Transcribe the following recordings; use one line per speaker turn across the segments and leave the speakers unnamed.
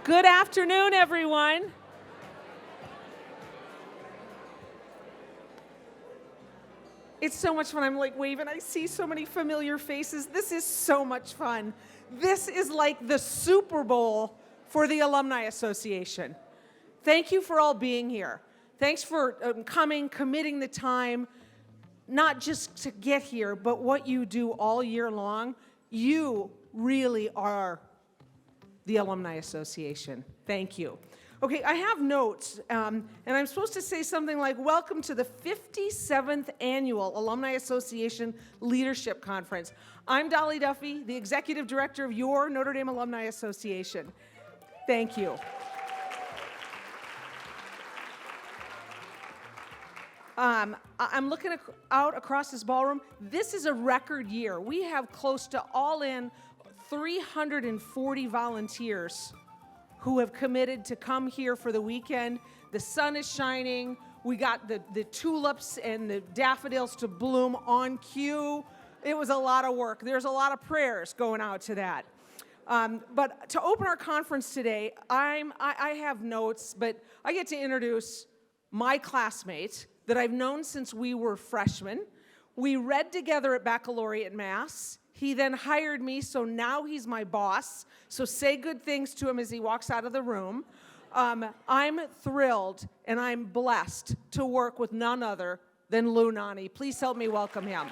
Good afternoon, everyone. It's so much fun. I'm like waving. I see so many familiar faces. This is so much fun. This is like the Super Bowl for the Alumni Association. Thank you for all being here. Thanks for coming, committing the time, not just to get here, but what you do all year long. You really are the Alumni Association. Thank you. Okay, I have notes, and I'm supposed to say something like, welcome to the 57th Annual Alumni Association Leadership Conference. I'm Dolly Duffy, the Executive Director of your Notre Dame Alumni Association. Thank you. I'm looking out across this ballroom. This is a record year. We have close to all in 340 volunteers who have committed to come here for the weekend. The sun is shining. We got the tulips and the daffodils to bloom on cue. It was a lot of work. There's a lot of prayers going out to that. But to open our conference today, I have notes, but I get to introduce my classmate that I've known since we were freshmen. We read together at baccalaureate Mass. He then hired me, so now he's my boss. So say good things to him as he walks out of the room. I'm thrilled and I'm blessed to work with none other than Lou Nani. Please help me welcome him.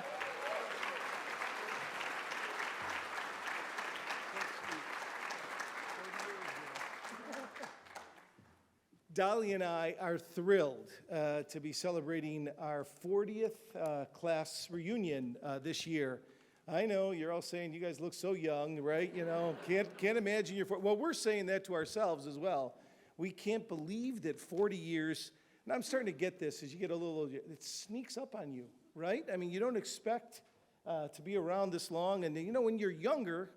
Dolly and I are thrilled to be celebrating our 40th class reunion this year. I know you're all saying you guys look so young, right? You know, can't imagine you're 40. Well, we're saying that to ourselves as well. We can't believe that 40 years, and I'm starting to get this as you get a little older, it sneaks up on you, right? I mean, you don't expect to be around this long. And you know, when you're younger,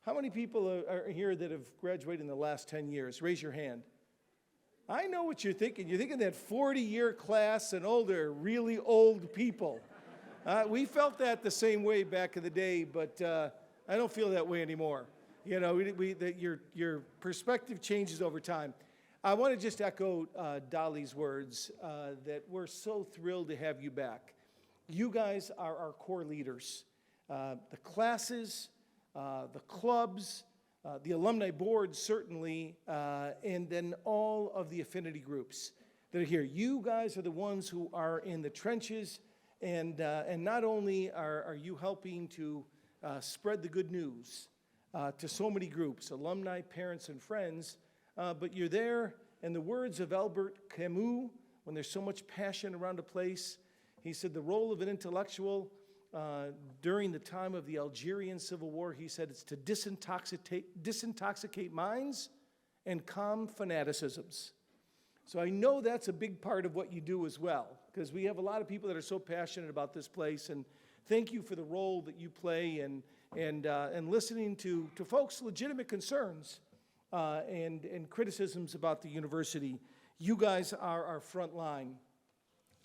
how many people are here that have graduated in the last 10 years? Raise your hand. I know what you're thinking. You're thinking that 40-year class and older, really old people. We felt that the same way back in the day, but I don't feel that way anymore. You know, your perspective changes over time. I want to just echo Dolly's words that we're so thrilled to have you back. You guys are our core leaders. The classes, the clubs, the alumni board certainly, and then all of the affinity groups that are here. You guys are the ones who are in the trenches, and not only are you helping to spread the good news to so many groups, alumni, parents, and friends, but you're there, in the words of Albert Camus, when there's so much passion around a place, he said the role of an intellectual during the time of the Algerian Civil War, he said it's to disintoxicate minds and calm fanaticisms. So I know that's a big part of what you do as well, because we have a lot of people that are so passionate about this place, and thank you for the role that you play and listening to folks' legitimate concerns and criticisms about the university. You guys are our front line.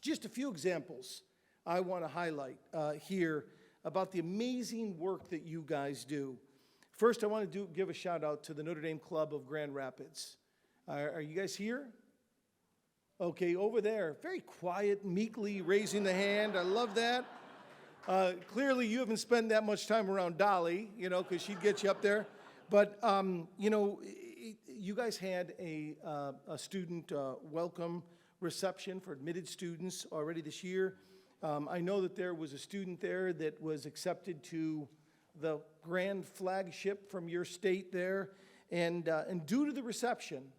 Just a few examples I want to highlight here about the amazing work that you guys do. First, I want to give a shout out to the Notre Dame Club of Grand Rapids. Are you guys here? Okay, over there, very quiet, meekly raising the hand. I love that. Clearly, you haven't spent that much time around Dolly, you know, because she'd get you up there. But, you know, you guys had a student welcome reception for admitted students already this year. I know that there was a student there that was accepted to the grand flagship from your state there. And due to the reception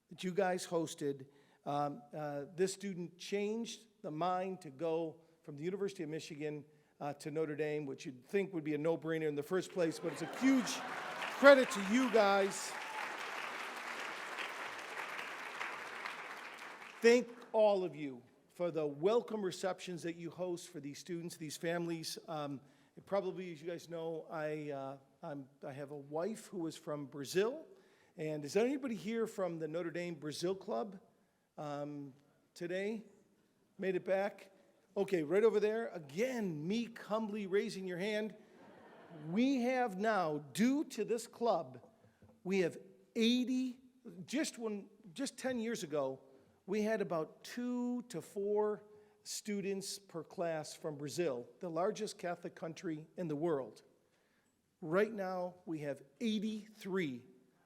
that you guys hosted, this student changed the mind to go from the University of Michigan to Notre Dame, which you'd think would be a no-brainer in the first place, but it's a huge credit to you guys. Thank all of you for the welcome receptions that you host for these students, these families. Probably, as you guys know, I have a wife who is from Brazil. And is there anybody here from the Notre Dame Brazil Club today? Made it back? Okay, right over there. Again, meek, humbly raising your hand. We have now, due to this club, we have 80 just 10 years ago, we had about 2 to 4 students per class from Brazil, the largest Catholic country in the world. Right now, we have 83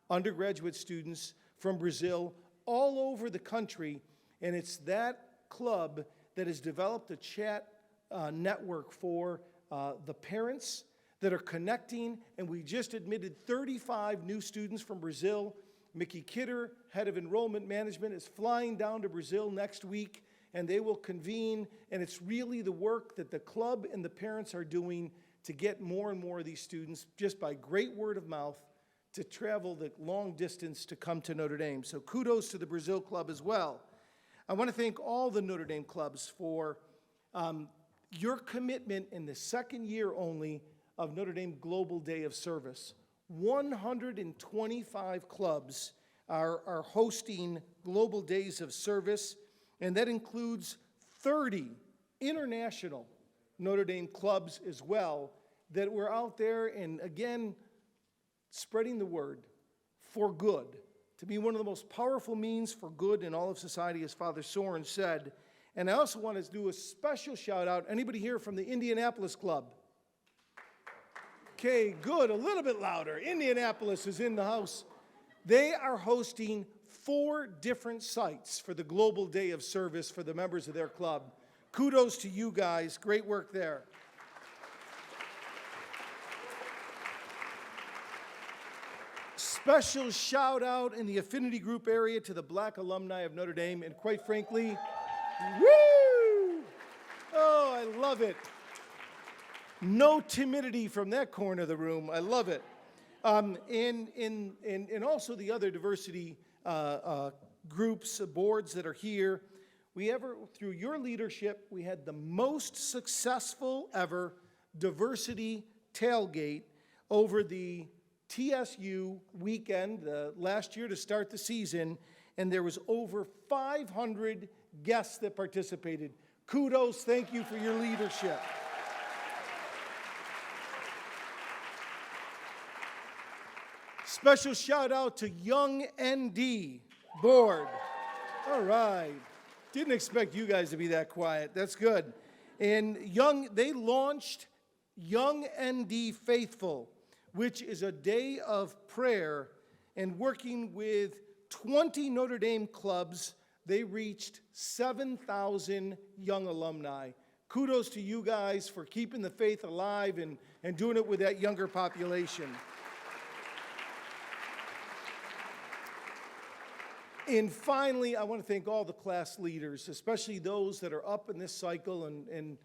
undergraduate students from Brazil all over the country, and it's that club that has developed a chat network for the parents that are connecting, and we just admitted 35 new students from Brazil. Mickey Kidder, head of enrollment management, is flying down to Brazil next week, and they will convene, and it's really the work that the club and the parents are doing to get more and more of these students, just by great word of mouth, to travel the long distance to come to Notre Dame. So kudos to the Brazil Club as well. I want to thank all the Notre Dame clubs for your commitment in the second year only of Notre Dame Global Day of Service. 125 clubs are hosting Global Days of Service, and that includes 30 international Notre Dame clubs as well that were out there and, again, spreading the word for good, to be one of the most powerful means for good in all of society, as Father Soren said. And I also want to do a special shout out. Anybody here from the Indianapolis Club? Okay, good, a little bit louder. Indianapolis is in the house. They are hosting 4 different sites for the Global Day of Service for the members of their club. Kudos to you guys, great work there. Special shout out in the affinity group area to the Black alumni of Notre Dame, and quite frankly, woo! Oh, I love it. No timidity from that corner of the room. I love it. And also the other diversity groups, boards that are here. Through your leadership, we had the most successful ever diversity tailgate over the TSU weekend last year to start the season, and there was over 500 guests that participated. Kudos, thank you for your leadership. Special shout out to Young ND board. All right. Didn't expect you guys to be that quiet. That's good. And they launched Young ND Faithful, which is a day of prayer, and working with 20 Notre Dame clubs, they reached 7,000 young alumni. Kudos to you guys for keeping the faith alive and doing it with that younger population. And finally, I want to thank all the class leaders, especially those that are up in this cycle. And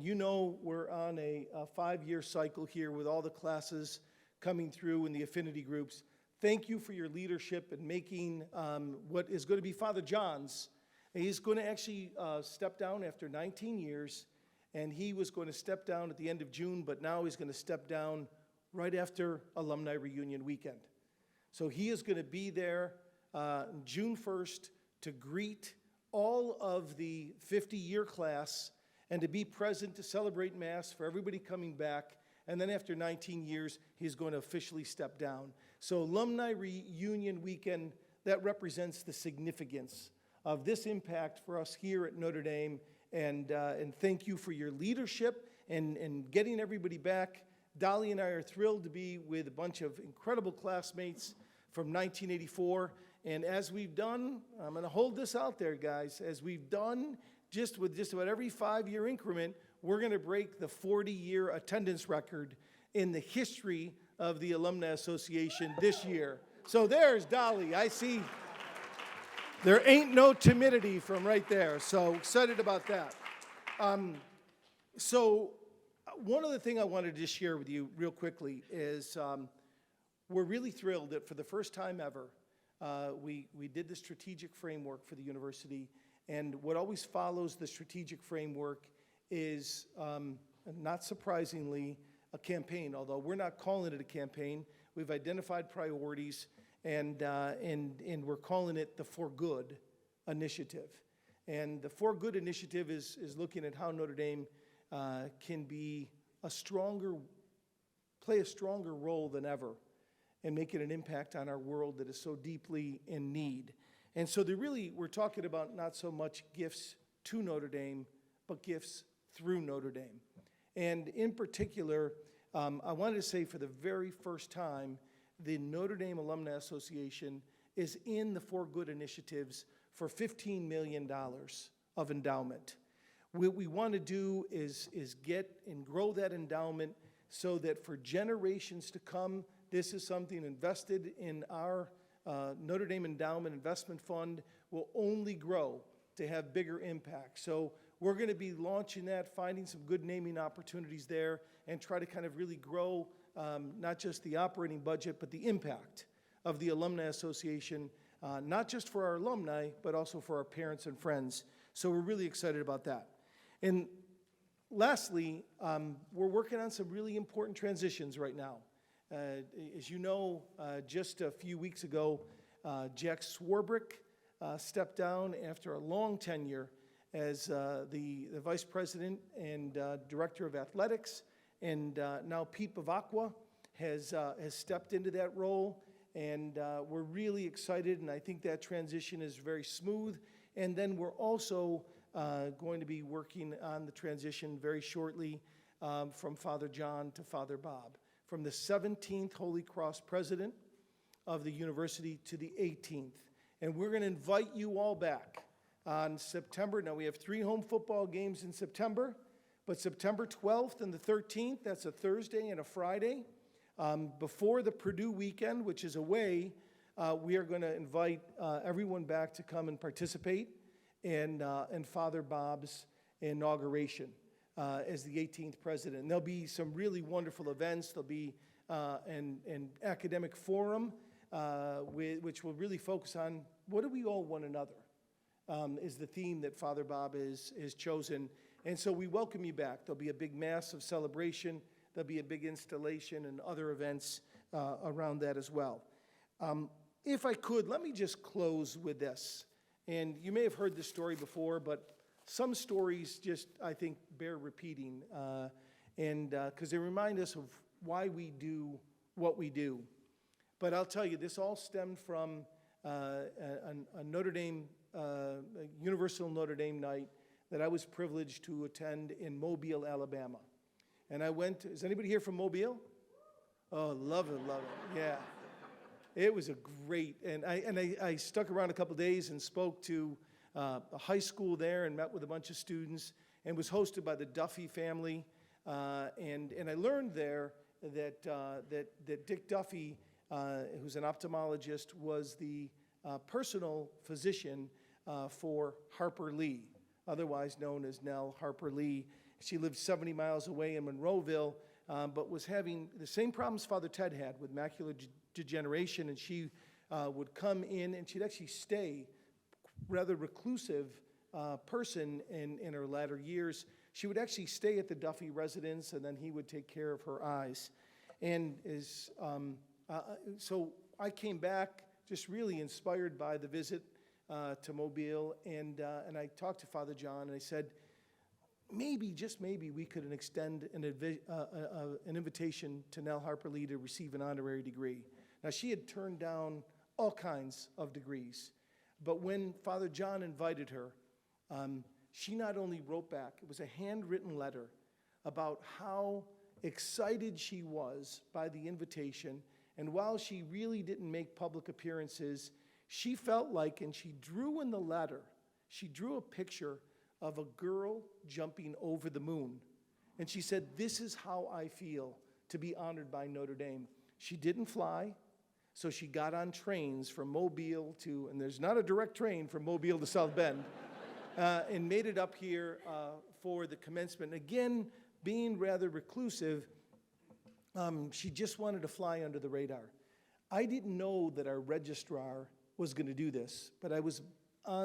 you know we're on a 5-year cycle here with all the classes coming through in the affinity groups. Thank you for your leadership in making what is going to be Father John's. He's going to actually step down after 19 years, and he was going to step down at the end of June, but now he's going to step down right after Alumni Reunion Weekend. So he is going to be there June 1st to greet all of the 50-year class and to be present to celebrate Mass for everybody coming back. And then after 19 years, he's going to officially step down. So Alumni Reunion Weekend, that represents the significance of this impact for us here at Notre Dame. And thank you for your leadership and getting everybody back. Dolly and I are thrilled to be with a bunch of incredible classmates from 1984. And as we've done, I'm going to hold this out there, guys, as we've done with just about every 5-year increment, we're going to break the 40-year attendance record in the history of the Alumni Association this year. So there's Dolly. I see there ain't no timidity from right there. So excited about that. So one other thing I wanted to share with you real quickly is we're really thrilled that for the first time ever, we did the strategic framework for the university. And what always follows the strategic framework is, not surprisingly, a campaign. Although we're not calling it a campaign, we've identified priorities, and we're calling it the For Good Initiative. And the For Good Initiative is looking at how Notre Dame can be play a stronger role than ever and making an impact on our world that is so deeply in need. And so we're talking about not so much gifts to Notre Dame, but gifts through Notre Dame. And in particular, I wanted to say for the very first time, the Notre Dame Alumni Association is in the For Good initiatives for $15 million of endowment. What we want to do is get and grow that endowment so that for generations to come, this is something invested in our Notre Dame Endowment Investment Fund will only grow to have bigger impact. So we're going to be launching that, finding some good naming opportunities there, and try to kind of really grow not just the operating budget, but the impact of the Alumni Association, not just for our alumni, but also for our parents and friends. So we're really excited about that. And lastly, we're working on some really important transitions right now. As you know, just a few weeks ago, Jack Swarbrick stepped down after a long tenure as the vice president and director of athletics, and now Pete Bavacqua has stepped into that role, and we're really excited, and I think that transition is very smooth. And then we're also going to be working on the transition very shortly from Father John to Father Bob, from the 17th Holy Cross president of the university to the 18th. And we're going to invite you all back on September. Now, we have 3 home football games in September, but September 12th and the 13th, that's a Thursday and a Friday, before the Purdue weekend, which is away, we are going to invite everyone back to come and participate in Father Bob's inauguration as the 18th president. And there'll be some really wonderful events. There'll be an academic forum which will really focus on what do we owe one another, is the theme that Father Bob is chosen. And so we welcome you back. There'll be a big mass of celebration. There'll be a big installation and other events around that as well. If I could, let me just close with this. And you may have heard this story before, but some stories just, I think, bear repeating, and because they remind us of why we do what we do. But I'll tell you, this all stemmed from a Notre Dame, a Universal Notre Dame night that I was privileged to attend in Mobile, Alabama. And I went, is anybody here from Mobile? Oh, love it, yeah. It was a great, and I stuck around a couple days and spoke to a high school there and met with a bunch of students and was hosted by the Duffy family. And I learned there that Dick Duffy, who's an ophthalmologist, was the personal physician for Harper Lee, otherwise known as Nell Harper Lee. She lived 70 miles away in Monroeville, but was having the same problems Father Ted had with macular degeneration, and she would come in, and she'd actually stay, rather reclusive person in her latter years. She would actually stay at the Duffy residence, and then he would take care of her eyes. And so I came back just really inspired by the visit to Mobile, and I talked to Father John, and I said, maybe, just maybe, we could extend an invitation to Nell Harper Lee to receive an honorary degree. Now, she had turned down all kinds of degrees, but when Father John invited her, she not only wrote back, it was a handwritten letter about how excited she was by the invitation, and while she really didn't make public appearances, she felt like, and she drew in the letter, she drew a picture of a girl jumping over the moon. And she said, this is how I feel to be honored by Notre Dame. She didn't fly, so she got on trains from Mobile to, and there's not a direct train from Mobile to South Bend, and made it up here for the commencement. Again, being rather reclusive, she just wanted to fly under the radar. I didn't know that our registrar was going to do this, but I was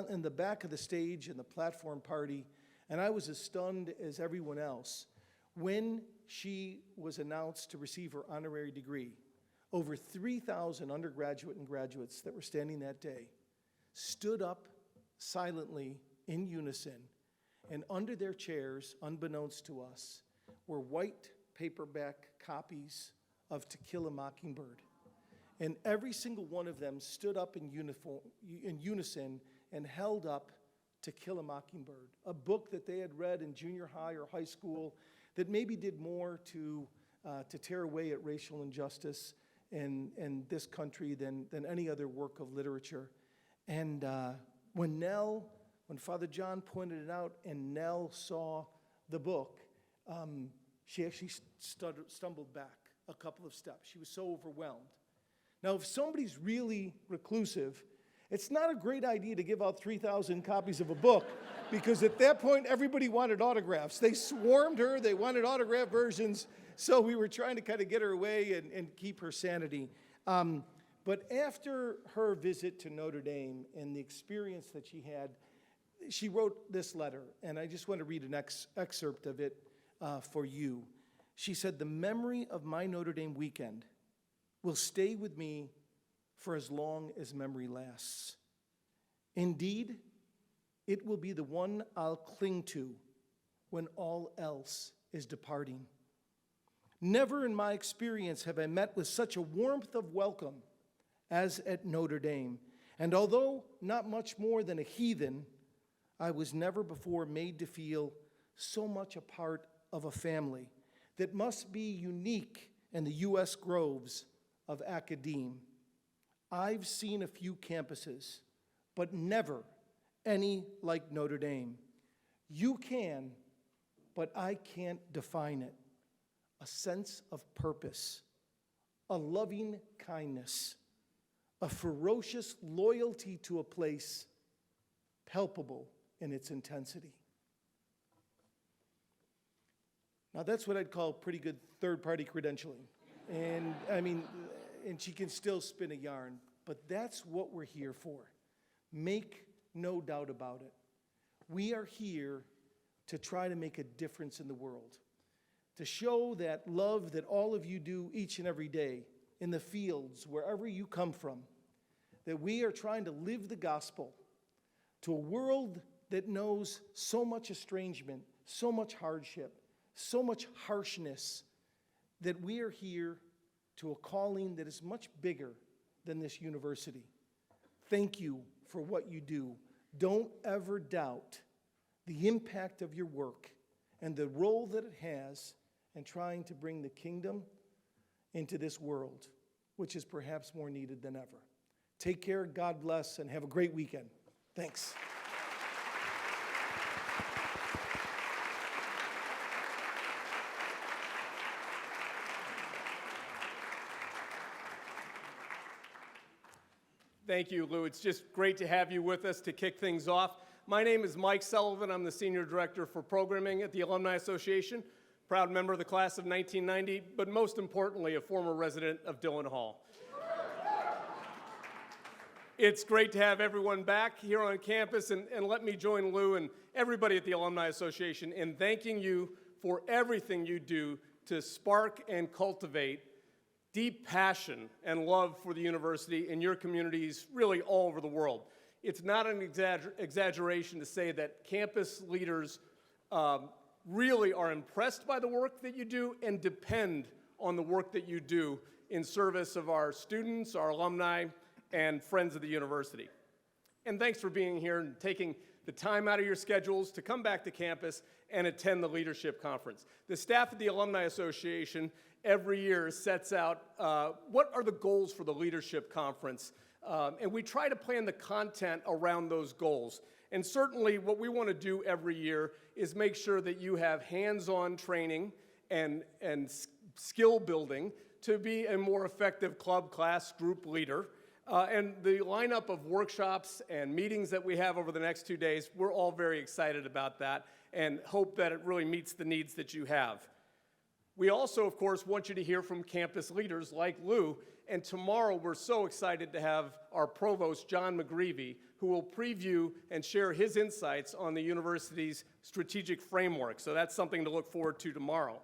in the back of the stage in the platform party, and I was as stunned as everyone else when she was announced to receive her honorary degree. Over 3,000 undergraduate and graduates that were standing that day stood up silently in unison, and under their chairs, unbeknownst to us, were white paperback copies of To Kill a Mockingbird. And every single one of them stood up in unison and held up To Kill a Mockingbird, a book that they had read in junior high or high school that maybe did more to tear away at racial injustice in this country than any other work of literature. And when Father John pointed it out and Nell saw the book, she actually stumbled back a couple of steps. She was so overwhelmed. Now, if somebody's really reclusive, it's not a great idea to give out 3,000 copies of a book because at that point, everybody wanted autographs. They swarmed her. They wanted autograph versions. So we were trying to kind of get her away and keep her sanity. But after her visit to Notre Dame and the experience that she had, she wrote this letter, and I just want to read an excerpt of it for you. She said, "The memory of my Notre Dame weekend will stay with me for as long as memory lasts. Indeed, it will be the one I'll cling to when all else is departing. Never in my experience have I met with such a warmth of welcome as at Notre Dame. And although not much more than a heathen, I was never before made to feel so much a part of a family that must be unique in the U.S. groves of academe. I've seen a few campuses, but never any like Notre Dame. You can, but I can't define it. A sense of purpose, a loving kindness, a ferocious loyalty to a place, palpable in its intensity." Now that's what I'd call pretty good third-party credentialing. And she can still spin a yarn, but that's what we're here for. Make no doubt about it. We are here to try to make a difference in the world, to show that love that all of you do each and every day in the fields, wherever you come from, that we are trying to live the gospel to a world that knows so much estrangement, so much hardship, so much harshness, that we are here to a calling that is much bigger than this university. Thank you for what you do. Don't ever doubt the impact of your work and the role that it has in trying to bring the kingdom into this world, which is perhaps more needed than ever. Take care, God bless, and have a great weekend. Thanks.
Thank you, Lou. It's just great to have you with us to kick things off. My name is Mike Sullivan. I'm the Senior Director for Programming at the Alumni Association, proud member of the class of 1990, but most importantly, a former resident of Dillon Hall. It's great to have everyone back here on campus, and let me join Lou and everybody at the Alumni Association in thanking you for everything you do to spark and cultivate deep passion and love for the university in your communities really all over the world. It's not an exaggeration to say that campus leaders really are impressed by the work that you do and depend on the work that you do in service of our students, our alumni, and friends of the university. And thanks for being here and taking the time out of your schedules to come back to campus and attend the Leadership Conference. The staff of the Alumni Association every year sets out what are the goals for the Leadership Conference, and we try to plan the content around those goals. And certainly what we want to do every year is make sure that you have hands-on training and skill building to be a more effective club, class, group leader. And the lineup of workshops and meetings that we have over the next 2 days, we're all very excited about that and hope that it really meets the needs that you have. We also, of course, want you to hear from campus leaders like Lou, and tomorrow we're so excited to have our provost, John McGreevy, who will preview and share his insights on the university's strategic framework. So that's something to look forward to tomorrow.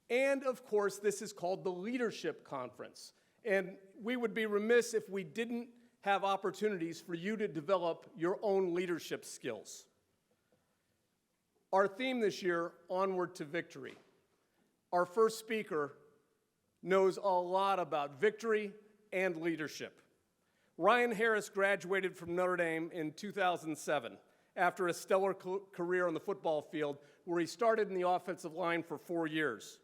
And of course, this is called the Leadership Conference. And we would be remiss if we didn't have opportunities for you to develop your own leadership skills. Our theme this year, Onward to Victory. Our first speaker knows a lot about victory and leadership. Ryan Harris graduated from Notre Dame in 2007 after a stellar career on the football field, where he started in the offensive line for 4 years.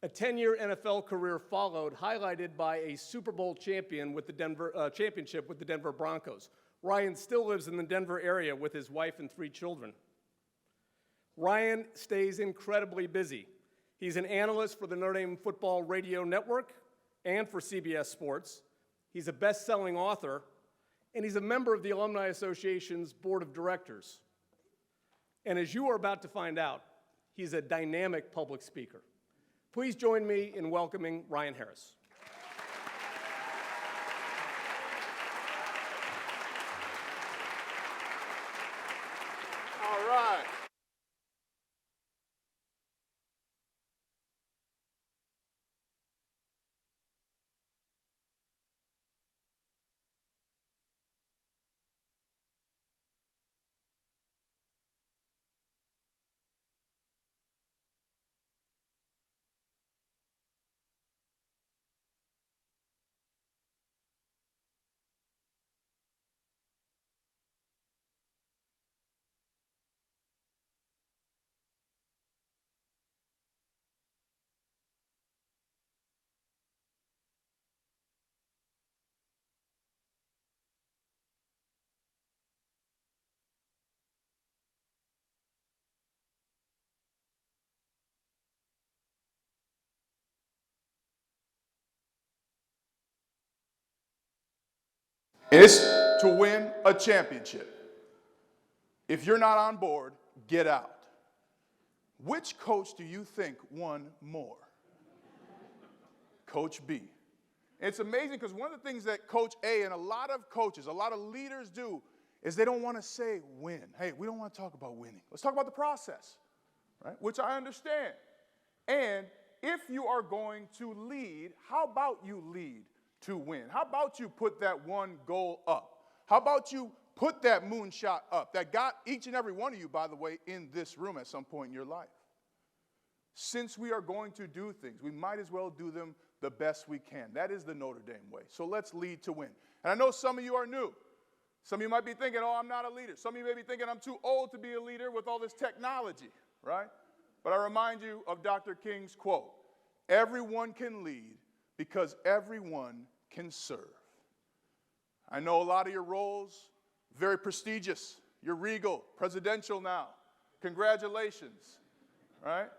A 10-year NFL career followed, highlighted by a Super Bowl championship with the Denver Broncos. Ryan still lives in the Denver area with his wife and 3 children. Ryan stays incredibly busy. He's an analyst for the Notre Dame Football Radio Network and for CBS Sports. He's a best-selling author, and he's a member of the Alumni Association's Board of Directors. And as you are about to find out, he's a dynamic public speaker. Please join me in welcoming Ryan Harris.
All right. It's to win a championship. If you're not on board, get out. Which coach do you think won more? Coach B. It's amazing because one of the things that Coach A and a lot of coaches, a lot of leaders do is they don't want to say win. Hey, we don't want to talk about winning. Let's talk about the process, right? Which I understand. And if you are going to lead, how about you lead to win? How about you put that one goal up? How about you put that moonshot up that got each and every one of you, by the way, in this room at some point in your life? Since we are going to do things, we might as well do them the best we can. That is the Notre Dame way. So let's lead to win. And I know some of you are new. Some of you might be thinking, oh, I'm not a leader. Some of you may be thinking, I'm too old to be a leader with all this technology, right? But I remind you of Dr. King's quote, everyone can lead because everyone can serve. I know a lot of your roles, very prestigious. You're regal, presidential now. Congratulations, right?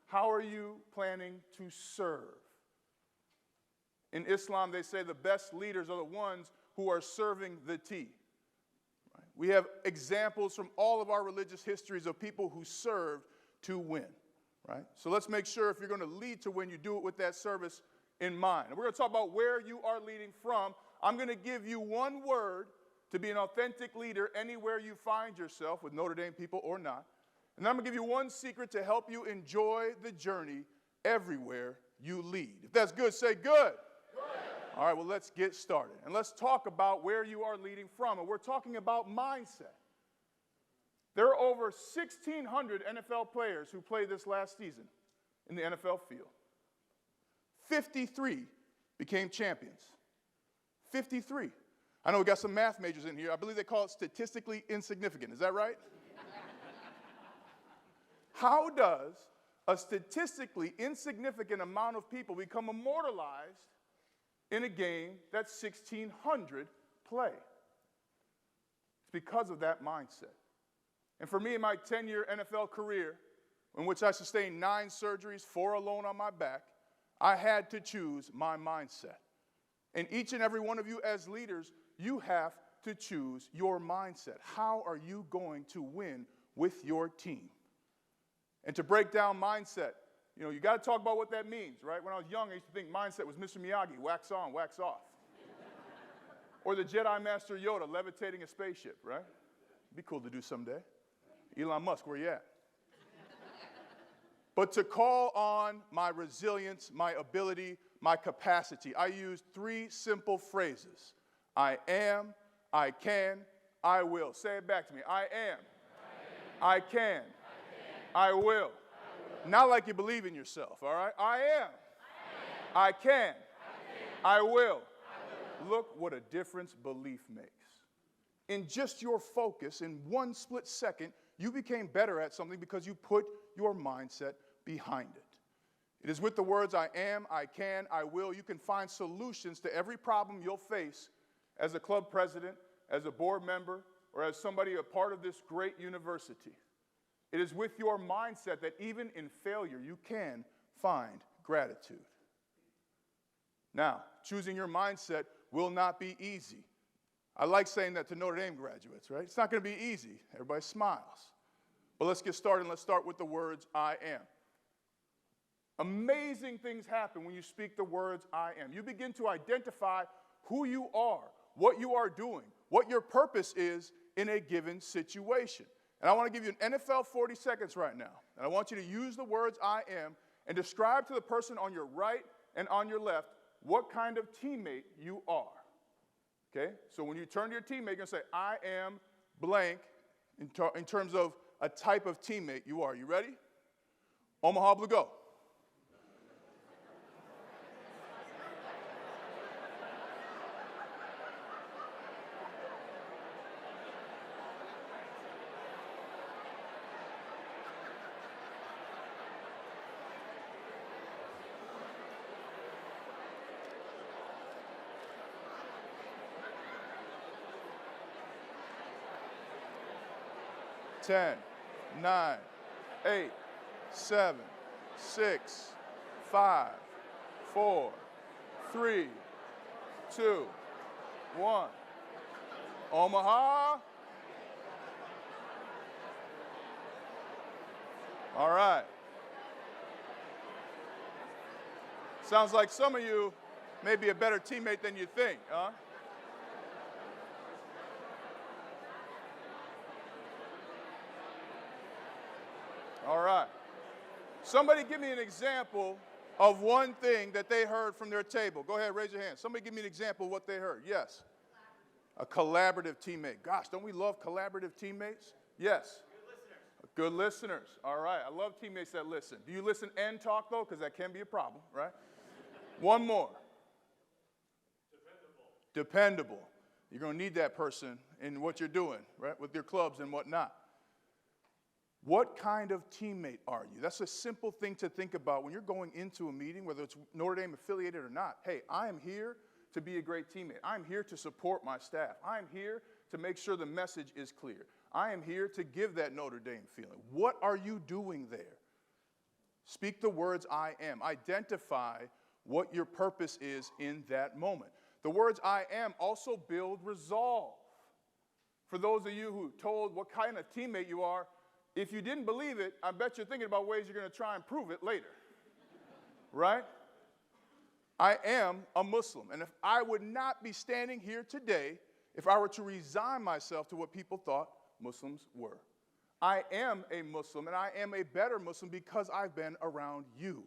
How are you planning to serve? In Islam, they say the best leaders are the ones who are serving the tea. Right? We have examples from all of our religious histories of people who served to win. Right? So let's make sure if you're going to lead to win, you do it with that service in mind. And we're going to talk about where you are leading from. I'm going to give you one word to be an authentic leader anywhere you find yourself, with Notre Dame people or not. And then I'm going to give you one secret to help you enjoy the journey everywhere you lead. If that's good, say good. Good. All right, well, let's get started. And let's talk about where you are leading from. And we're talking about mindset. There are over 1,600 NFL players who played this last season in the NFL field. 53 became champions. 53. I know we got some math majors in here. I believe they call it statistically insignificant. Is that right? How does a statistically insignificant amount of people become immortalized in a game that 1,600 play? It's because of that mindset. And for me, in my 10-year NFL career, in which I sustained 9 surgeries, 4 alone on my back, I had to choose my mindset. And each and every one of you as leaders, you have to choose your mindset. How are you going to win with your team? And to break down mindset, you got to talk about what that means, right? When I was young, I used to think mindset was Mr. Miyagi, wax on, wax off. Or the Jedi Master Yoda levitating a spaceship, right? It'd be cool to do someday. Elon Musk, where you at? But to call on my resilience, my ability, my capacity, I used 3 simple phrases. I am, I can, I will. Say it back to me. I am, I can, I will. Not like you believe in yourself, all right? I am, I can, I will. Look what a difference belief makes. In just your focus, in one split second, you became better at something because you put your mindset behind it. It is with the words I am, I can, I will, you can find solutions to every problem you'll face as a club president, as a board member, or as somebody a part of this great university. It is with your mindset that even in failure, you can find gratitude. Now, choosing your mindset will not be easy. I like saying that to Notre Dame graduates, right? It's not going to be easy. Everybody smiles. But let's get started, and let's start with the words I am. Amazing things happen when you speak the words I am. You begin to identify who you are, what you are doing, what your purpose is in a given situation. And I want to give you an NFL 40 seconds right now. And I want you to use the words I am and describe to the person on your right and on your left what kind of teammate you are. Okay? So when you turn to your teammate, you're going to say, I am blank in terms of a type of teammate you are. You ready? Omaha Blue, go. Ten, 9, 8, 7, 6, 5, 4, 3, 2, 1. Omaha. All right. Sounds like some of you may be a better teammate than you think, huh? All right. Somebody give me an example of one thing that they heard from their table. Go ahead, raise your hand. Somebody give me an example of what they heard. Yes. A collaborative teammate. Gosh, don't we love collaborative teammates? Yes. Good listeners. All right. I love teammates that listen. Do you listen and talk, though? Because that can be a problem, right? One more. Dependable. You're going to need that person in what you're doing, right, with your clubs and whatnot. What kind of teammate are you? That's a simple thing to think about when you're going into a meeting, whether it's Notre Dame affiliated or not. Hey, I am here to be a great teammate. I'm here to support my staff. I'm here to make sure the message is clear. I am here to give that Notre Dame feeling. What are you doing there? Speak the words I am. Identify what your purpose is in that moment. The words I am also build resolve. For those of you who told what kind of teammate you are, if you didn't believe it, I bet you're thinking about ways you're going to try and prove it later. Right? I am a Muslim. And if I would not be standing here today if I were to resign myself to what people thought Muslims were. I am a Muslim, and I am a better Muslim because I've been around you,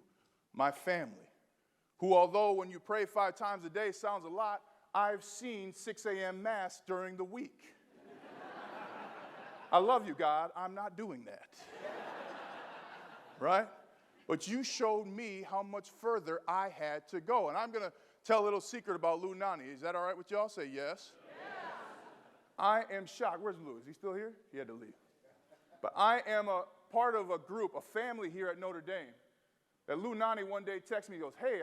my family, who, although when you pray 5 times a day sounds a lot, I've seen 6 a.m. Mass during the week. I love you, God. I'm not doing that. Right? But you showed me how much further I had to go. And I'm going to tell a little secret about Lou Nani. Is that all right with y'all? Say yes. I am shocked. Where's Lou? Is he still here? He had to leave. But I am a part of a group, a family here at Notre Dame, that Lou Nani one day texted me. He goes, hey,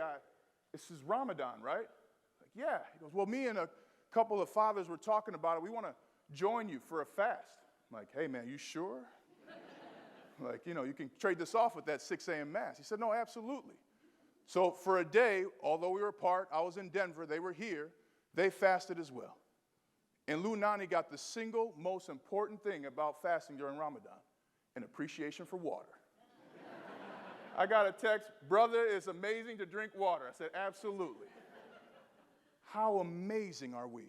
this is Ramadan, right? Like, yeah. He goes, well, me and a couple of fathers were talking about it. We want to join you for a fast. I'm like, hey, man, you sure? Like, you can trade this off with that 6 a.m. Mass. He said, no, absolutely. So for a day, although we were apart, I was in Denver, they were here, they fasted as well. And Lou Nani got the single most important thing about fasting during Ramadan, an appreciation for water. I got a text, brother, it's amazing to drink water. I said, absolutely. How amazing are we?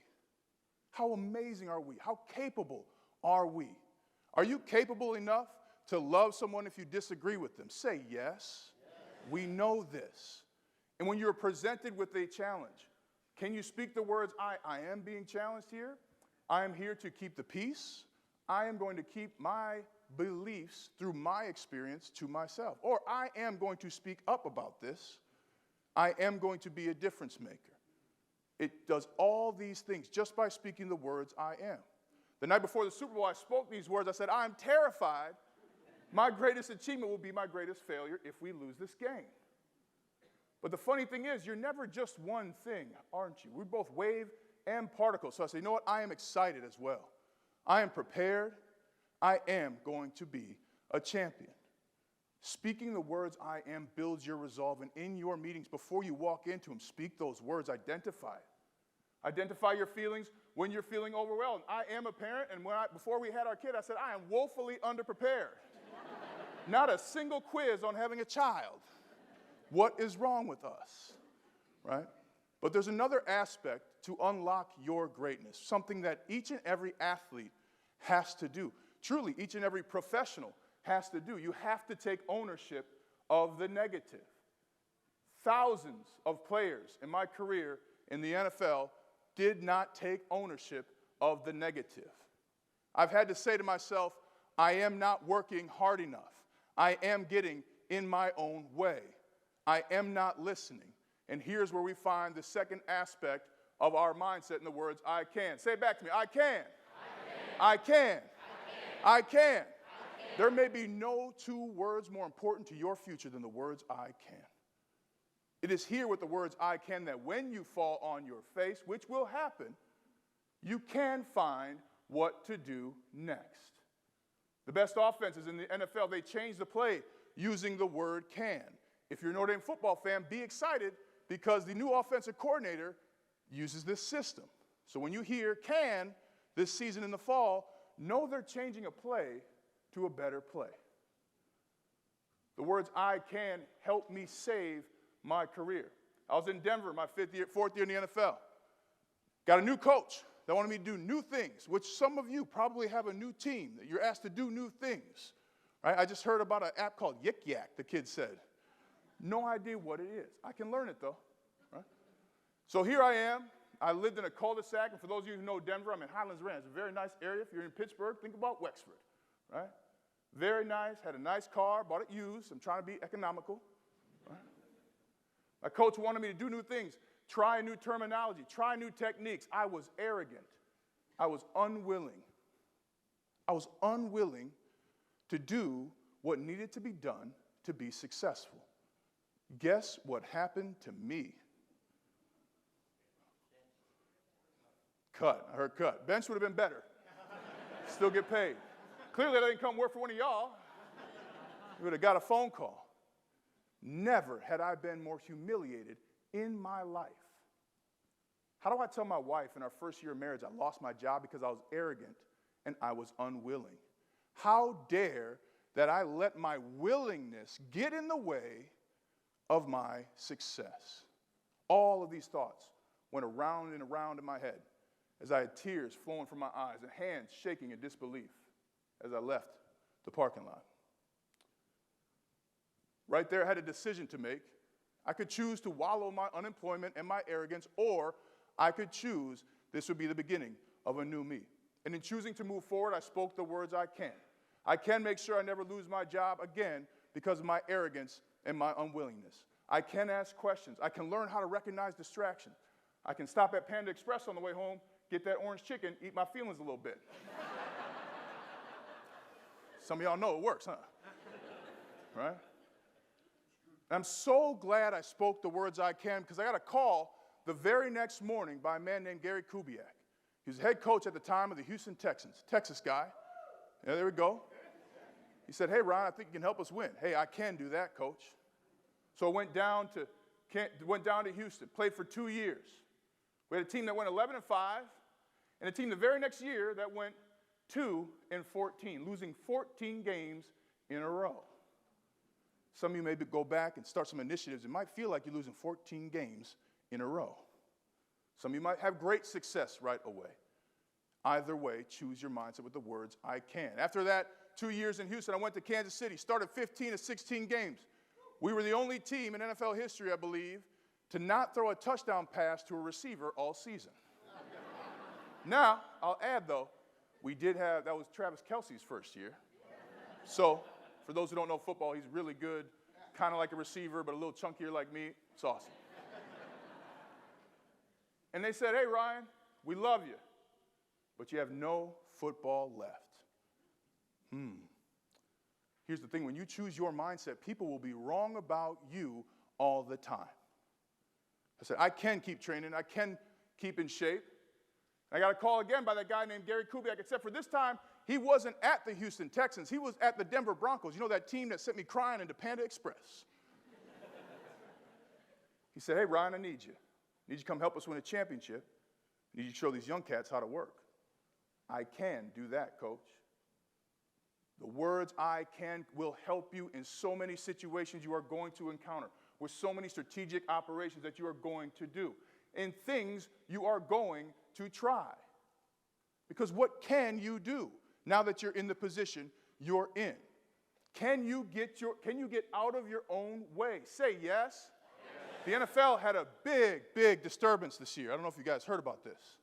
How amazing are we? How capable are we? Are you capable enough to love someone if you disagree with them? Say yes. We know this. And when you're presented with a challenge, can you speak the words, I am being challenged here? I am here to keep the peace. I am going to keep my beliefs through my experience to myself. Or I am going to speak up about this. I am going to be a difference maker. It does all these things just by speaking the words, I am. The night before the Super Bowl, I spoke these words. I said, I am terrified. My greatest achievement will be my greatest failure if we lose this game. But the funny thing is, you're never just one thing, aren't you? We're both wave and particle. So I say, you know what? I am excited as well. I am prepared. I am going to be a champion. Speaking the words I am builds your resolve. And in your meetings, before you walk into them, speak those words, identify it. Identify your feelings when you're feeling overwhelmed. I am a parent, and before we had our kid, I said, I am woefully underprepared. Not a single quiz on having a child. What is wrong with us, right? But there's another aspect to unlock your greatness, something that each and every athlete has to do. Truly, each and every professional has to do. You have to take ownership of the negative. Thousands of players in my career in the NFL did not take ownership of the negative. I've had to say to myself, I am not working hard enough. I am getting in my own way. I am not listening. And here's where we find the second aspect of our mindset in the words, I can. Say it back to me. I can. I can. I can. There may be no two words more important to your future than the words I can. It is here with the words I can that when you fall on your face, which will happen, you can find what to do next. The best offenses in the NFL, they change the play using the word can. If you're a Notre Dame football fan, be excited because the new offensive coordinator uses this system. So when you hear can this season in the fall, know they're changing a play to a better play. The words I can help me save my career. I was in Denver my fourth year in the NFL. Got a new coach that wanted me to do new things, which some of you probably have a new team that you're asked to do new things. Right? I just heard about an app called Yik Yak, the kid said. No idea what it is. I can learn it, though. Right? So here I am. I lived in a cul-de-sac, and for those of you who know Denver, I'm in Highlands Ranch. It's a very nice area. If you're in Pittsburgh, think about Wexford. Right? Very nice. Had a nice car. Bought it used. I'm trying to be economical. Right? My coach wanted me to do new things. Try a new terminology. Try new techniques. I was arrogant. I was unwilling. I was unwilling to do what needed to be done to be successful. Guess what happened to me? Cut. I heard cut. Bench would have been better. Still get paid. Clearly, I didn't come work for one of y'all. You would have got a phone call. Never had I been more humiliated in my life. How do I tell my wife in our first year of marriage I lost my job because I was arrogant and I was unwilling? How dare that I let my willingness get in the way of my success? All of these thoughts went around and around in my head as I had tears flowing from my eyes and hands shaking in disbelief as I left the parking lot. Right there, I had a decision to make. I could choose to wallow in my unemployment and my arrogance, or I could choose this would be the beginning of a new me. And in choosing to move forward, I spoke the words I can. I can make sure I never lose my job again because of my arrogance and my unwillingness. I can ask questions. I can learn how to recognize distraction. I can stop at Panda Express on the way home, get that orange chicken, eat my feelings a little bit. Some of y'all know it works, huh? Right? I'm so glad I spoke the words I can because I got a call the very next morning by a man named Gary Kubiak. He was head coach at the time of the Houston Texans, Texas guy. Yeah, there we go. He said, hey, Ron, I think you can help us win. Hey, I can do that, coach. So I went down to Houston, played for 2 years. We had a team that went 11-5, and a team the very next year that went 2-14, losing 14 games in a row. Some of you maybe go back and start some initiatives. It might feel like you're losing 14 games in a row. Some of you might have great success right away. Either way, choose your mindset with the words, I can. After that 2 years in Houston, I went to Kansas City, started 15 of 16 games. We were the only team in NFL history, I believe, to not throw a touchdown pass to a receiver all season. Now, I'll add, though, that was Travis Kelce's first year. So, for those who don't know football, he's really good, kind of like a receiver, but a little chunkier like me. It's awesome. and they said, hey, Ryan, we love you, but you have no football left. Here's the thing, when you choose your mindset, people will be wrong about you all the time. I said, I can keep training, I can keep in shape. I got a call again by that guy named Gary Kubiak, except for this time, he wasn't at the Houston Texans, he was at the Denver Broncos. You know that team that sent me crying into Panda Express? He said, hey, Ryan, I need you. I need you to come help us win a championship. I need you to show these young cats how to work. I can do that, coach. The words I can will help you in so many situations you are going to encounter, with so many strategic operations that you are going to do, and things you are going to try. Because what can you do now that you're in the position you're in? Can you get out of your own way? Say yes. The NFL had a big disturbance this year. I don't know if you guys heard about this.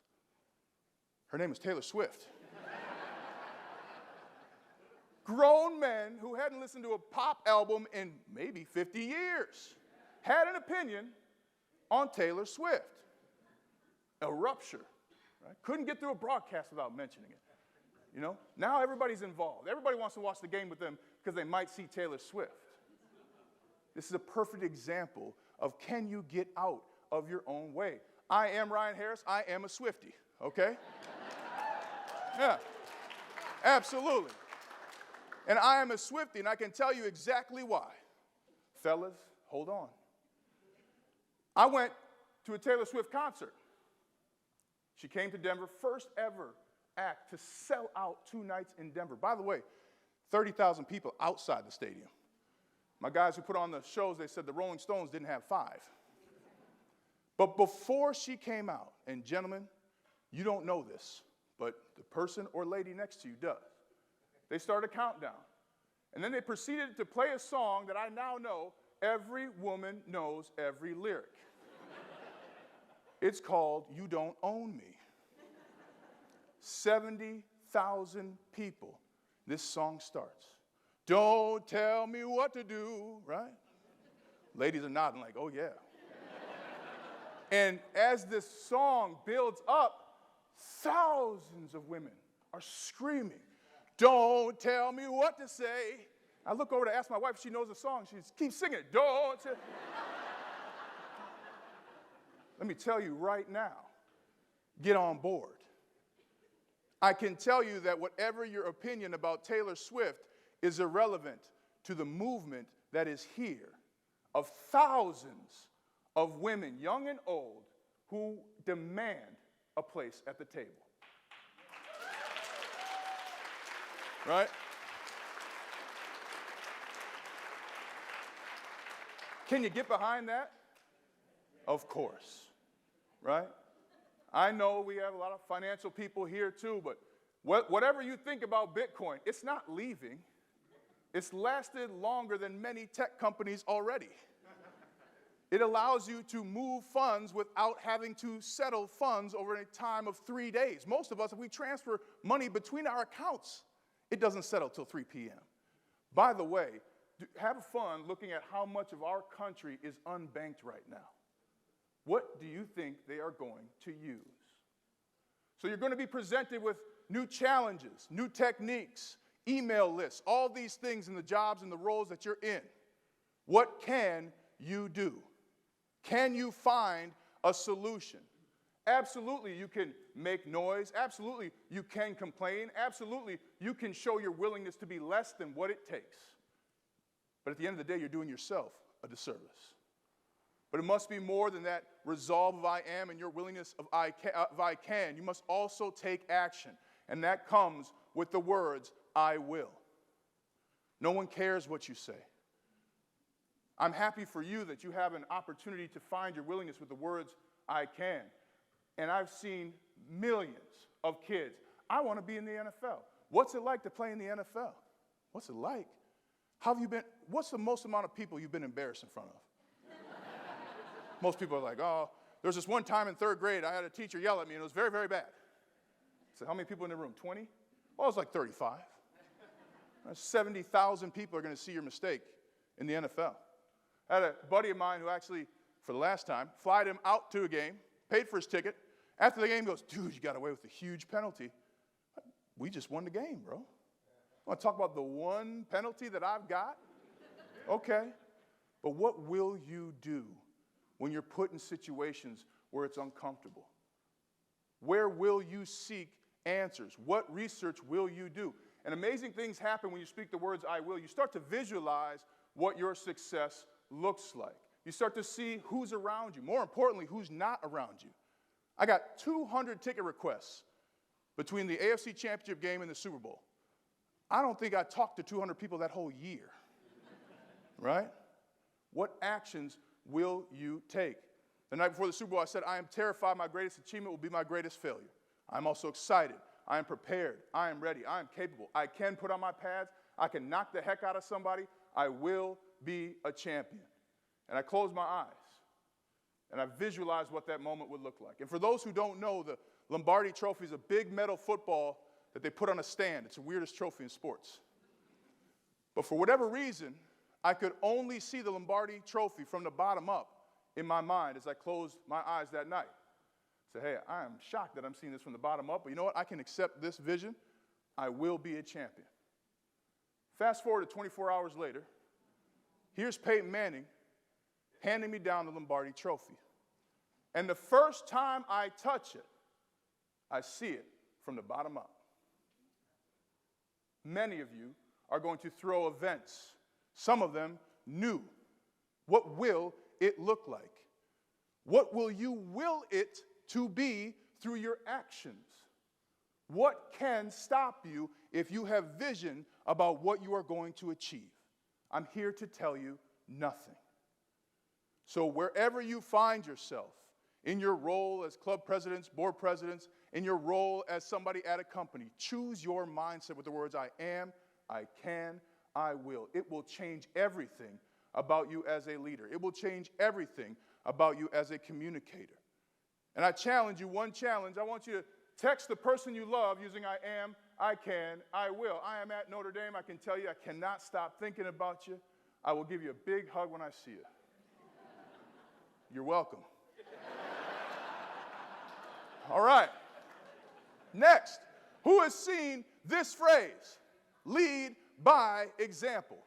Her name is Taylor Swift. Grown men who hadn't listened to a pop album in maybe 50 years had an opinion on Taylor Swift. A rupture. Right? Couldn't get through a broadcast without mentioning it. You know, now everybody's involved. Everybody wants to watch the game with them because they might see Taylor Swift. This is a perfect example of can you get out of your own way. I am Ryan Harris. I am a Swiftie, okay? Yeah, absolutely. And I am a Swiftie, and I can tell you exactly why. Fellas, hold on. I went to a Taylor Swift concert. She came to Denver, first ever act to sell out 2 nights in Denver. By the way, 30,000 people outside the stadium. My guys who put on the shows, they said the Rolling Stones didn't have 5. But before she came out, and gentlemen, you don't know this, but the person or lady next to you does. They started a countdown. And then they proceeded to play a song that I now know every woman knows every lyric. It's called You Don't Own Me. 70,000 people. This song starts. Don't tell me what to do, right? Ladies are nodding like, oh yeah. And as this song builds up, thousands of women are screaming, don't tell me what to say. I look over to ask my wife if she knows the song. She keeps singing it. Don't tell. Let me tell you right now, get on board. I can tell you that whatever your opinion about Taylor Swift is irrelevant to the movement that is here of thousands of women, young and old, who demand a place at the table. Right? Can you get behind that? Of course. Right? I know we have a lot of financial people here too, but whatever you think about Bitcoin, it's not leaving. It's lasted longer than many tech companies already. It allows you to move funds without having to settle funds over a time of 3 days. Most of us, if we transfer money between our accounts, it doesn't settle till 3 p.m. By the way, have fun looking at how much of our country is unbanked right now. What do you think they are going to use? So you're going to be presented with new challenges, new techniques, email lists, all these things in the jobs and the roles that you're in. What can you do? Can you find a solution? Absolutely, you can make noise. Absolutely, you can complain. Absolutely, you can show your willingness to be less than what it takes. But at the end of the day, you're doing yourself a disservice. But it must be more than that resolve of I am and your willingness of I can. You must also take action. And that comes with the words, I will. No one cares what you say. I'm happy for you that you have an opportunity to find your willingness with the words, I can. And I've seen millions of kids. I want to be in the NFL. What's it like to play in the NFL? What's it like? How have you been? What's the most amount of people you've been embarrassed in front of? Most people are like, oh, there was this one time in 3rd grade, I had a teacher yell at me, and it was very, very bad. I said, how many people in the room? 20? Well, it was like 35. 70,000 people are going to see your mistake in the NFL. I had a buddy of mine who actually, for the last time, flied him out to a game, paid for his ticket. After the game, he goes, dude, you got away with a huge penalty. We just won the game, bro. Want to talk about the one penalty that I've got? Okay. But what will you do when you're put in situations where it's uncomfortable? Where will you seek answers? What research will you do? And amazing things happen when you speak the words, I will. You start to visualize what your success looks like. You start to see who's around you. More importantly, who's not around you. I got 200 ticket requests between the AFC Championship game and the Super Bowl. I don't think I talked to 200 people that whole year, right? What actions will you take? The night before the Super Bowl, I said, I am terrified my greatest achievement will be my greatest failure. I'm also excited. I am prepared. I am ready. I am capable. I can put on my pads. I can knock the heck out of somebody. I will be a champion. And I closed my eyes, and I visualized what that moment would look like. And for those who don't know, the Lombardi Trophy is a big metal football that they put on a stand. It's the weirdest trophy in sports. But for whatever reason, I could only see the Lombardi Trophy from the bottom up in my mind as I closed my eyes that night. I said, hey, I am shocked that I'm seeing this from the bottom up, but you know what? I can accept this vision. I will be a champion. Fast forward to 24 hours later, here's Peyton Manning handing me down the Lombardi Trophy. And the first time I touch it, I see it from the bottom up. Many of you are going to throw events, some of them new. What will it look like? What will you will it to be through your actions? What can stop you if you have vision about what you are going to achieve? I'm here to tell you nothing. So wherever you find yourself, in your role as club presidents, board presidents, in your role as somebody at a company, choose your mindset with the words, I am, I can, I will. It will change everything about you as a leader. It will change everything about you as a communicator. And I challenge you, one challenge, I want you to text the person you love using I am, I can, I will. I am at Notre Dame. I can tell you I cannot stop thinking about you. I will give you a big hug when I see you. You're welcome. All right. Next, who has seen this phrase? Lead by example.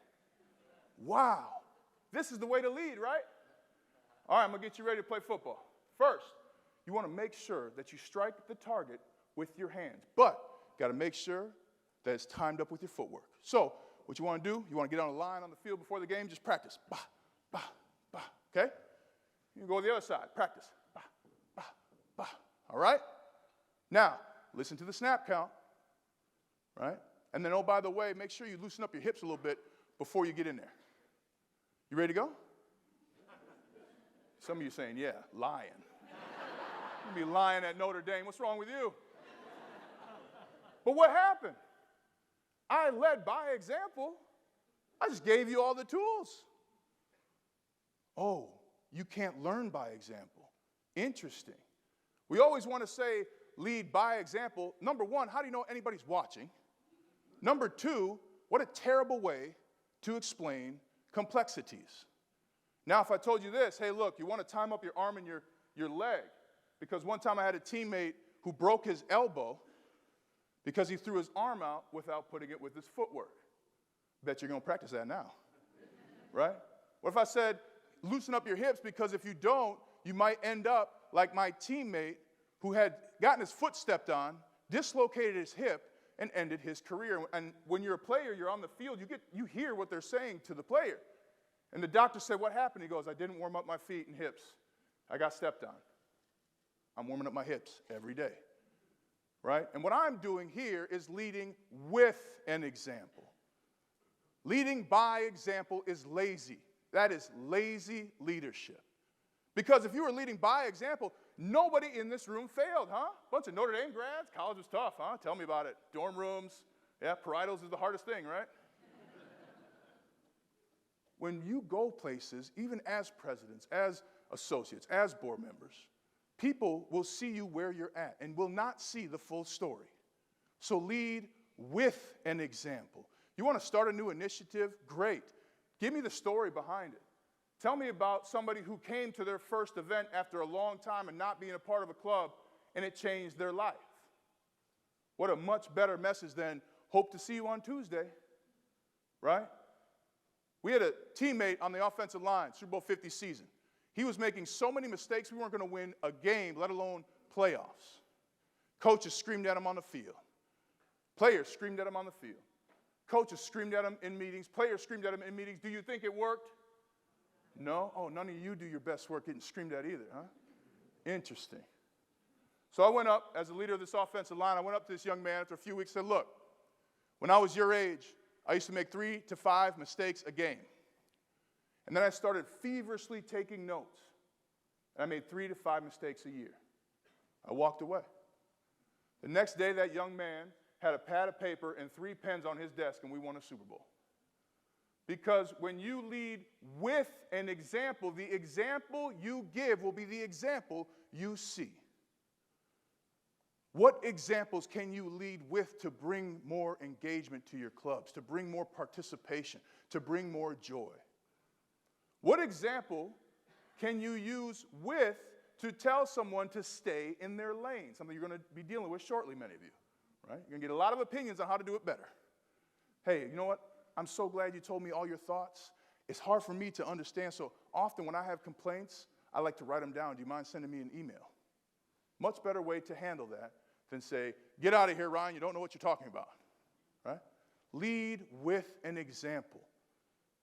Wow. This is the way to lead, right? All right, I'm going to get you ready to play football. First, you want to make sure that you strike the target with your hands, but you got to make sure that it's timed up with your footwork. So what you want to do, you want to get on a line on the field before the game, just practice. Bah, bah, bah, okay? You can go to the other side, practice. Bah, bah, bah, all right? Now, listen to the snap count, right? And then, oh, by the way, make sure you loosen up your hips a little bit before you get in there. You ready to go? Some of you saying, yeah, lying. You'll be lying at Notre Dame. What's wrong with you? But what happened? I led by example. I just gave you all the tools. Oh, you can't learn by example. Interesting. We always want to say lead by example. Number one, how do you know anybody's watching? Number two, what a terrible way to explain complexities. Now, if I told you this, hey, look, you want to time up your arm and your leg, because one time I had a teammate who broke his elbow because he threw his arm out without putting it with his footwork. Bet you're going to practice that now, right? What if I said, loosen up your hips, because if you don't, you might end up like my teammate who had gotten his foot stepped on, dislocated his hip, and ended his career. And when you're a player, you're on the field, you hear what they're saying to the player. And the doctor said, what happened? He goes, I didn't warm up my feet and hips. I got stepped on. I'm warming up my hips every day, right? And what I'm doing here is leading with an example. Leading by example is lazy. That is lazy leadership. Because if you were leading by example, nobody in this room failed, huh? Bunch of Notre Dame grads, college was tough, huh? Tell me about it. Dorm rooms, yeah, parietals is the hardest thing, right? When you go places, even as presidents, as associates, as board members, people will see you where you're at and will not see the full story. So lead with an example. You want to start a new initiative? Great. Give me the story behind it. Tell me about somebody who came to their first event after a long time and not being a part of a club, and it changed their life. What a much better message than hope to see you on Tuesday, right? We had a teammate on the offensive line, Super Bowl 50 season. He was making so many mistakes, we weren't going to win a game, let alone playoffs. Coaches screamed at him on the field. Players screamed at him on the field. Coaches screamed at him in meetings. Players screamed at him in meetings. Do you think it worked? No? Oh, none of you do your best work getting screamed at either, huh? Interesting. So I went up, as the leader of this offensive line, I went up to this young man after a few weeks and said, look, when I was your age, I used to make 3 to 5 mistakes a game. And then I started feverishly taking notes. And I made 3 to 5 mistakes a year. I walked away. The next day, that young man had a pad of paper and 3 pens on his desk, and we won a Super Bowl. Because when you lead with an example, the example you give will be the example you see. What examples can you lead with to bring more engagement to your clubs, to bring more participation, to bring more joy? What example can you use with to tell someone to stay in their lane? Something you're going to be dealing with shortly, many of you, right? You're going to get a lot of opinions on how to do it better. Hey, you know what? I'm so glad you told me all your thoughts. It's hard for me to understand, so often when I have complaints, I like to write them down. Do you mind sending me an email? Much better way to handle that than say, get out of here, Ryan, you don't know what you're talking about, right? Lead with an example.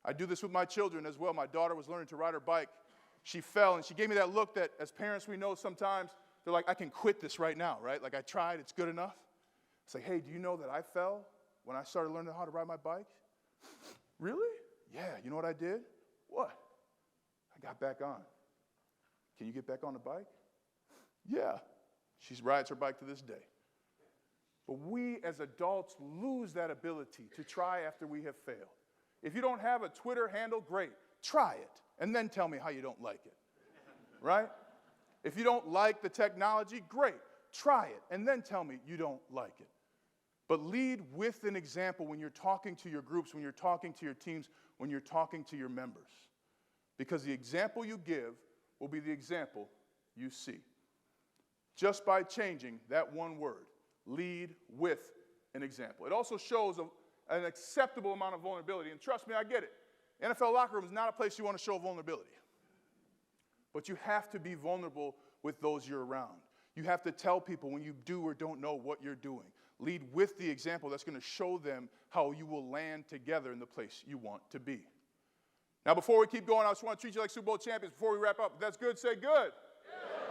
I do this with my children as well. My daughter was learning to ride her bike. She fell, and she gave me that look that as parents we know sometimes, they're like, I can quit this right now, right? Like I tried, it's good enough. It's like, hey, do you know that I fell when I started learning how to ride my bike? Really? Yeah, you know what I did? What? I got back on. Can you get back on the bike? Yeah. She rides her bike to this day. But we as adults lose that ability to try after we have failed. If you don't have a Twitter handle, great. Try it, and then tell me how you don't like it, right? If you don't like the technology, great. Try it, and then tell me you don't like it. But lead with an example when you're talking to your groups, when you're talking to your teams, when you're talking to your members. Because the example you give will be the example you see. Just by changing that one word, lead with an example. It also shows an acceptable amount of vulnerability. And trust me, I get it. NFL locker room is not a place you want to show vulnerability. But you have to be vulnerable with those you're around. You have to tell people when you do or don't know what you're doing. Lead with the example that's going to show them how you will land together in the place you want to be. Now, before we keep going, I just want to treat you like Super Bowl champions before we wrap up. If that's good, say good.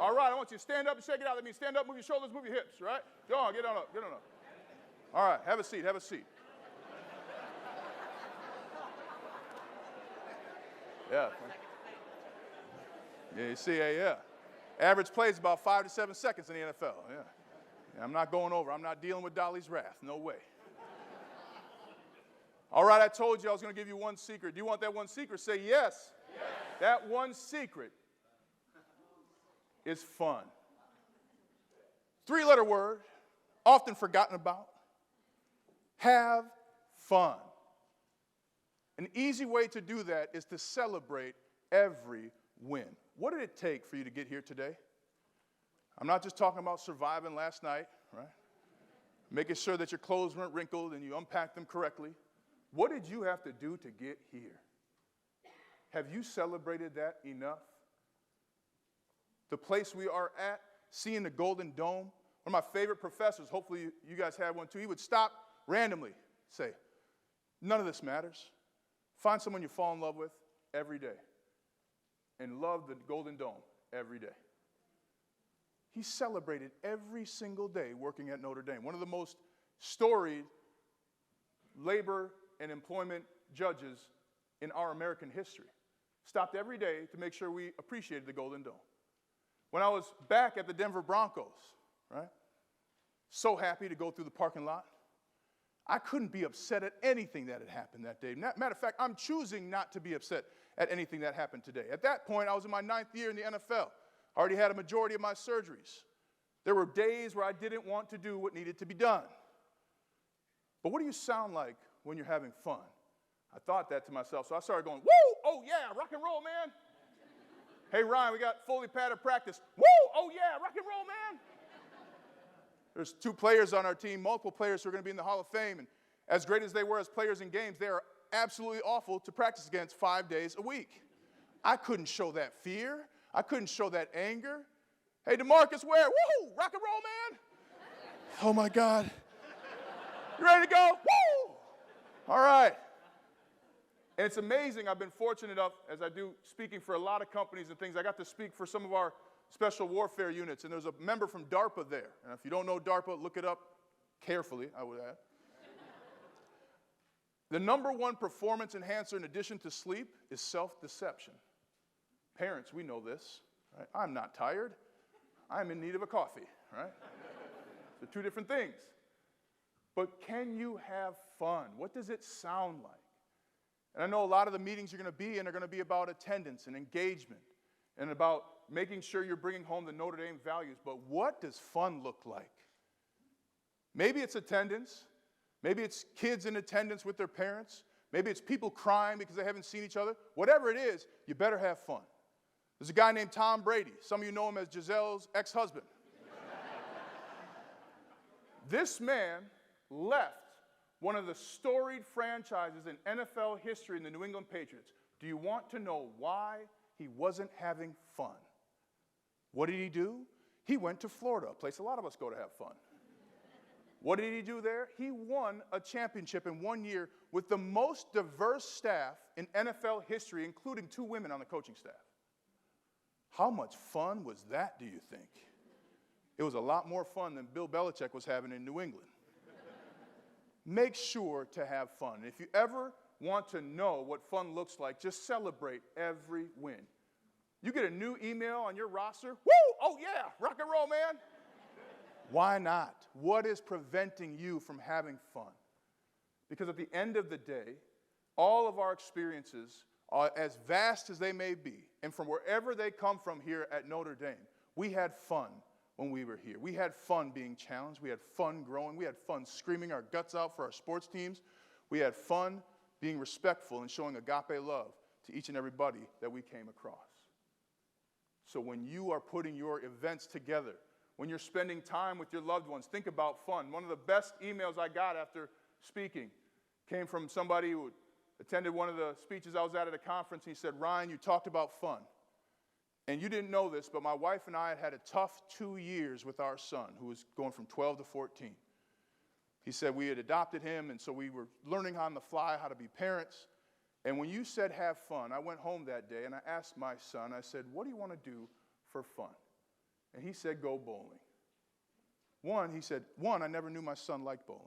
All right, I want you to stand up and shake it out. That means stand up, move your shoulders, move your hips, right? Go on, get on up, get on up. All right, have a seat, have a seat. Yeah. Yeah, you see, yeah. Average play is about 5 to 7 seconds in the NFL, yeah. I'm not going over. I'm not dealing with Dolly's wrath. No way. All right, I told you I was going to give you one secret. Do you want that one secret? Say yes. Yes. That one secret is fun. 3-letter word, often forgotten about. Have fun. An easy way to do that is to celebrate every win. What did it take for you to get here today? I'm not just talking about surviving last night, right? Making sure that your clothes weren't wrinkled and you unpacked them correctly. What did you have to do to get here? Have you celebrated that enough? The place we are at, seeing the Golden Dome. One of my favorite professors, hopefully you guys had one too, he would stop randomly, say, none of this matters. Find someone you fall in love with every day and love the Golden Dome every day. He celebrated every single day working at Notre Dame. One of the most storied labor and employment judges in our American history. Stopped every day to make sure we appreciated the Golden Dome. When I was back at the Denver Broncos, right, so happy to go through the parking lot, I couldn't be upset at anything that had happened that day. Matter of fact, I'm choosing not to be upset at anything that happened today. At that point, I was in my 9th year in the NFL. I already had a majority of my surgeries. There were days where I didn't want to do what needed to be done. But what do you sound like when you're having fun? I thought that to myself, so I started going, woo, oh yeah, rock and roll, man. Hey, Ryan, we got fully padded practice. Woo, oh yeah, rock and roll, man. There's 2 players on our team, multiple players who are going to be in the Hall of Fame, and as great as they were as players in games, they are absolutely awful to practice against 5 days a week. I couldn't show that fear. I couldn't show that anger. Hey, DeMarcus Ware, woo, rock and roll, man. Oh my God. You ready to go? Woo! All right. And it's amazing, I've been fortunate enough, as I do speaking for a lot of companies and things, I got to speak for some of our special warfare units, and there's a member from DARPA there. And if you don't know DARPA, look it up carefully, I would add. The #1 performance enhancer in addition to sleep is self-deception. Parents, we know this, right? I'm not tired. I'm in need of a coffee, right? They're 2 different things. But can you have fun? What does it sound like? And I know a lot of the meetings you're going to be in are going to be about attendance and engagement and about making sure you're bringing home the Notre Dame values. But what does fun look like? Maybe it's attendance. Maybe it's kids in attendance with their parents. Maybe it's people crying because they haven't seen each other. Whatever it is, you better have fun. There's a guy named Tom Brady. Some of you know him as Gisele's ex-husband. This man left one of the storied franchises in NFL history in the New England Patriots. Do you want to know why he wasn't having fun? What did he do? He went to Florida, a place a lot of us go to have fun. What did he do there? He won a championship in 1 year with the most diverse staff in NFL history, including 2 women on the coaching staff. How much fun was that, do you think? It was a lot more fun than Bill Belichick was having in New England. Make sure to have fun. And if you ever want to know what fun looks like, just celebrate every win. You get a new email on your roster, woo, oh yeah, rock and roll, man. Why not? What is preventing you from having fun? Because at the end of the day, all of our experiences, as vast as they may be, and from wherever they come from here at Notre Dame, we had fun when we were here. We had fun being challenged. We had fun growing. We had fun screaming our guts out for our sports teams. We had fun being respectful and showing agape love to each and everybody that we came across. So when you are putting your events together, when you're spending time with your loved ones, think about fun. One of the best emails I got after speaking came from somebody who attended one of the speeches I was at a conference. He said, Ryan, you talked about fun. And you didn't know this, but my wife and I had had a tough 2 years with our son, who was going from 12 to 14. He said we had adopted him, and so we were learning on the fly how to be parents. And when you said have fun, I went home that day, and I asked my son, I said, what do you want to do for fun? And he said, go bowling. One, I never knew my son liked bowling.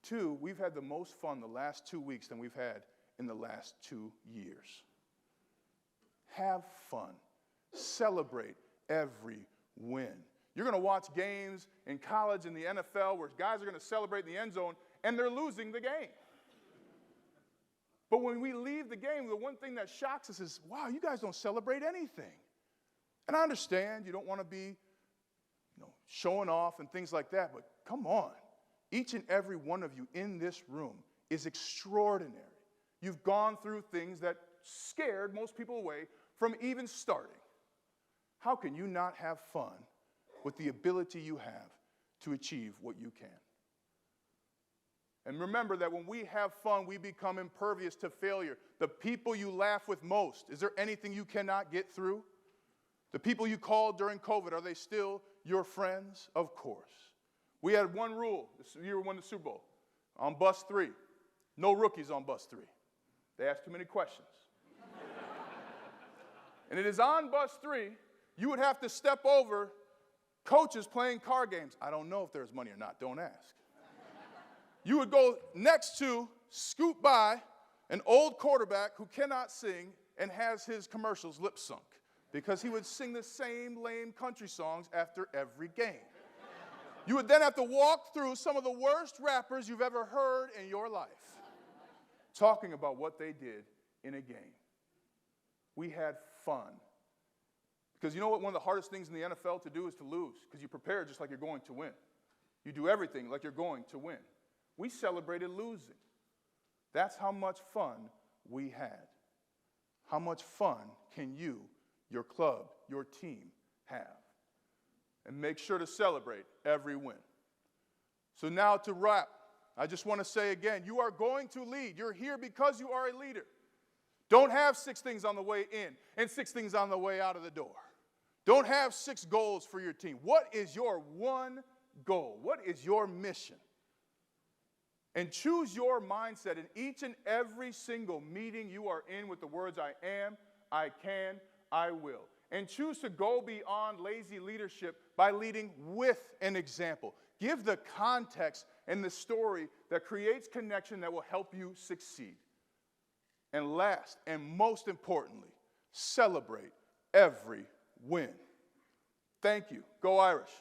2, we've had the most fun the last 2 weeks than we've had in the last 2 years. Have fun. Celebrate every win. You're going to watch games in college and the NFL where guys are going to celebrate in the end zone and they're losing the game. But when we leave the game, the one thing that shocks us is, wow, you guys don't celebrate anything. And I understand you don't want to be, showing off and things like that, but come on. Each and every one of you in this room is extraordinary. You've gone through things that scared most people away from even starting. How can you not have fun with the ability you have to achieve what you can? And remember that when we have fun, we become impervious to failure. The people you laugh with most, is there anything you cannot get through? The people you called during COVID, are they still your friends? Of course. We had one rule this year we won the Super Bowl. On bus 3, no rookies on bus 3. They asked too many questions. And it is on bus 3, you would have to step over coaches playing card games. I don't know if there's money or not, don't ask. You would go next to, scoot by, an old quarterback who cannot sing and has his commercials lip sunk because he would sing the same lame country songs after every game. You would then have to walk through some of the worst rappers you've ever heard in your life, talking about what they did in a game. We had fun. Because you know what? One of the hardest things in the NFL to do is to lose, because you prepare just like you're going to win. You do everything like you're going to win. We celebrated losing. That's how much fun we had. How much fun can you, your club, your team have? And make sure to celebrate every win. So now to wrap, I just want to say again, you are going to lead. You're here because you are a leader. Don't have 6 things on the way in and 6 things on the way out of the door. Don't have 6 goals for your team. What is your one goal? What is your mission? And choose your mindset in each and every single meeting you are in with the words, I am, I can, I will. And choose to go beyond lazy leadership by leading with an example. Give the context and the story that creates connection that will help you succeed. And last, and most importantly, celebrate every win. Thank you. Go Irish.